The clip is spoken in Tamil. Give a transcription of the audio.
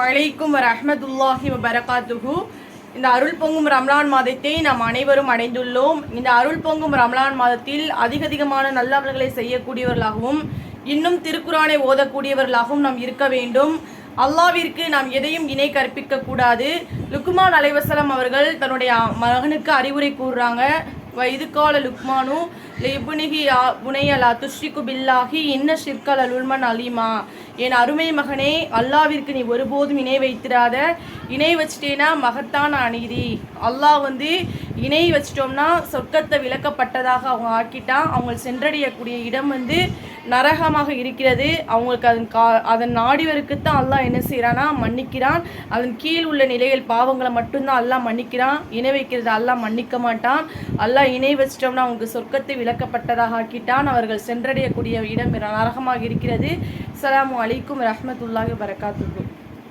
அலைக்கும் வரஹ்மத்துல்லாஹி வபரகாத்துஹு. இந்த அருள் பொங்கும் ரம்லான் மாதத்தை நாம் அனைவரும் அடைந்துள்ளோம். இந்த அருள் பொங்கும் ரம்லான் மாதத்தில் அதிகமான நல்லவர்களை செய்யக்கூடியவர்களாகவும் இன்னும் திருக்குரானை ஓதக்கூடியவர்களாகவும் நாம் இருக்க வேண்டும். அல்லாவிற்கு நாம் எதையும் இணை கற்பிக்க கூடாது. லுக்மான் அலைவசலம் அவர்கள் தன்னுடைய மகனுக்கு அறிவுரை கூறுறாங்க. வயதுகால லுக்மானு லிபுனிஹி புனையலா துஷ்ரிகு பில்லாஹி இன்ன ஷிர்கல் அலுல்மன் அலிமா. என் அருமை மகனே, அல்லாவிற்கு நீ ஒருபோதும் இணை வைத்திராத. இணை வச்சிட்டேன்னா மகத்தான அநீதி. அல்லாஹ் இணை வச்சிட்டோம்னா சொர்க்கத்தை விளக்கப்பட்டதாக அவங்க ஆக்கிட்டான். அவங்க சென்றடையக்கூடிய இடம் நரகமாக இருக்கிறது. அவங்களுக்கு அதன் நாடிவருக்குத்தான் அல்லாஹ் என்ன செய்கிறான்னா மன்னிக்கிறான். அதன் கீழ் உள்ள நிலையில் பாவங்களை மட்டும்தான் அல்லாஹ் மன்னிக்கிறான். இணை வைக்கிறது அல்லாஹ் மன்னிக்க மாட்டான். அல்லாஹ் இணை வச்சிட்டோம்னா அவங்களுக்கு சொர்க்கத்தை விளக்கப்பட்டதாக ஆக்கிட்டான். அவர்கள் சென்றடையக்கூடிய இடம் நரகமாக இருக்கிறது. அஸ்ஸலாமு அலைக்கும் வரஹ்மத்துல்லாஹி வபரகாத்துஹு.